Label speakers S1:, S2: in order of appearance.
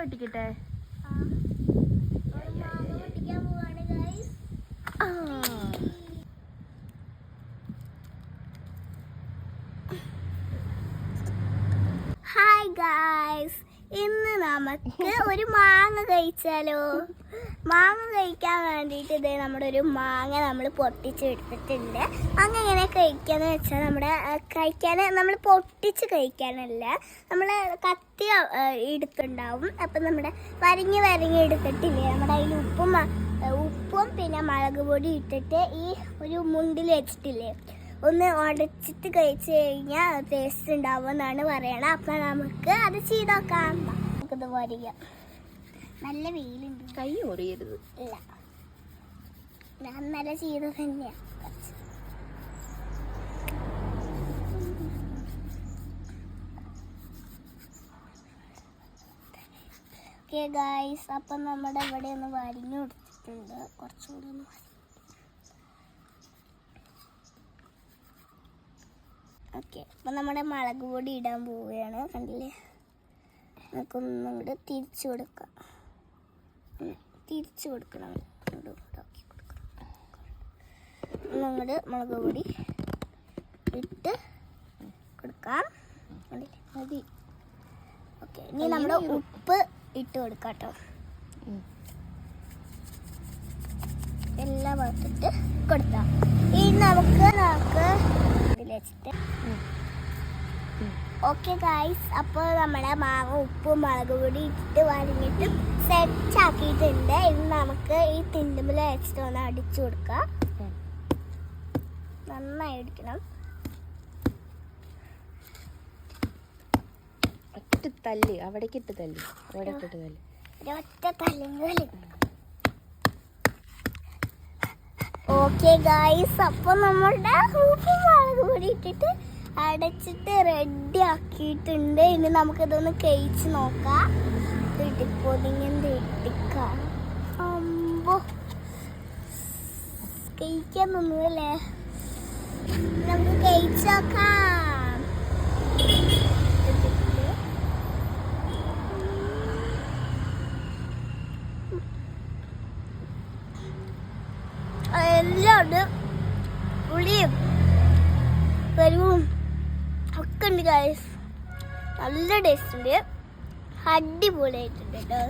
S1: പൊട്ടിക്കട്ടെ?
S2: Hi guys, ഇന്ന് നമുക്ക് ഒരു മാങ്ങ കഴിച്ചാലോ? മാങ്ങ കഴിക്കാൻ വേണ്ടിയിട്ട് ഇതേ നമ്മുടെ ഒരു മാങ്ങ നമ്മൾ പൊട്ടിച്ചെടുത്തിട്ടുണ്ട്. അങ്ങനെ കഴിക്കാന്ന് വെച്ചാൽ കഴിക്കാൻ നമ്മൾ പൊട്ടിച്ച് കഴിക്കാനല്ല, നമ്മൾ കത്തി എടുത്തുണ്ടാവും. അപ്പം നമ്മുടെ വരഞ്ഞ് എടുത്തിട്ടില്ലേ, നമ്മുടെ അതിൽ ഉപ്പും പിന്നെ മുളക് പൊടി ഇട്ടിട്ട് ഈ ഒരു മുണ്ടിൽ വെച്ചിട്ടില്ലേ, ഒന്ന് ഉടച്ചിട്ട് കഴിച്ച് കഴിഞ്ഞാൽ ടേസ്റ്റ് ഉണ്ടാവുമെന്നാണ് പറയണത്. അപ്പം നമുക്ക് അത് ചെയ്ത് നോക്കാം. നമുക്കിത് വരിക. നല്ല വെയിലുണ്ട്,
S1: കൈ മുറിയരുത്.
S2: ഇല്ല, ഞാൻ നല്ല ചെയ്തത് തന്നെയാണ്. ഓക്കെ ഗായ്സ്, അപ്പം നമ്മുടെ ഇവിടെ ഒന്ന് വരിഞ്ഞു കൊടുത്തിട്ടുണ്ട്. കുറച്ചുകൂടി ഒന്ന് ഓക്കെ. അപ്പം നമ്മുടെ മുളക് പൊടി ഇടാൻ പോവുകയാണ്. കണ്ടില്ലേ, നമുക്കൊന്നും കൂടെ തിരിച്ചു കൊടുക്കണം. ഒന്നുകൂടെ മുളക് പൊടി ഇട്ട് കൊടുക്കാം. മതി. ഓക്കെ, ഇനി നമ്മുടെ ഉപ്പ് ഇട്ട് കൊടുക്കാം കേട്ടോ. എല്ലാം വറുത്തിട്ട് കൊടുക്കാം. ഇനി നമുക്ക് ഇതിൽ വെച്ചിട്ട് ഓക്കെ ഗായ്സ്, അപ്പോൾ നമ്മുടെ മാങ്ങ ഉപ്പും മുളക് പൊടി ഇട്ടിട്ട് വരഞ്ഞിട്ട് സെറ്റ് ആക്കിയിട്ടുണ്ട്. ഇനി നമുക്ക് ഈ തിണ്ടുമ്പിൽ വെച്ചിട്ട് ഒന്ന് അടിച്ചു കൊടുക്കാം. നന്നായി അടിക്കണം.
S1: തല്ലി അവിടേക്ക് ഇട്ട് തല്ലി,
S2: ഒറ്റ തല്ലിങ്കളി. ഓക്കെ ഗായ്സ്, അപ്പോൾ നമ്മുടെ ഉപ്പും മുളക് പൊടി ഇട്ടിട്ട് അടച്ചിട്ട് റെഡി ആക്കിയിട്ടുണ്ട്. ഇനി നമുക്കിതൊന്ന് കഴിച്ച് നോക്കാം. ഇട്ടിക്കാം. അമ്പോ, കഴിക്കാൻ തോന്നുന്നല്ലേ? നമുക്ക് കഴിച്ച് നോക്കാം. എല്ലാം ഉണ്ട്, പുളിയും കരുവും ഒക്കെ ഉണ്ട് ഗായ്സ്. നല്ല ടേസ്റ്റ് ഉണ്ട്, അടിപൊളിയായിട്ടുണ്ട് കേട്ടോ.